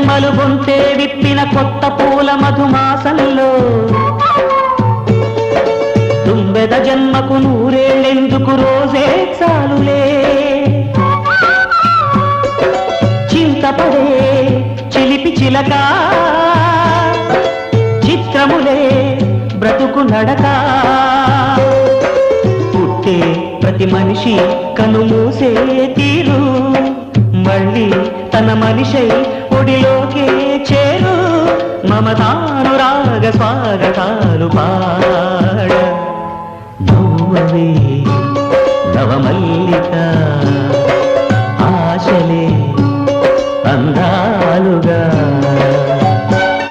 జన్మలు గొంతే విప్పిన కొత్త పూల మధుమాసంలో తుంబెద జన్మకు నూరేళ్ళెందుకు రోజే చాలులే చింతపడే చిలిపి చిలక చిత్రములే బ్రతుకు నడక పుట్టే ప్రతి మనిషి కనుమూసే తీరు మళ్ళీ తన మనిషై ఒడిలోకే చేరు మమతానురాగ స్వాగతాలు పాడ నువ్వే నవమల్లిక ఆశలే అందాలుగా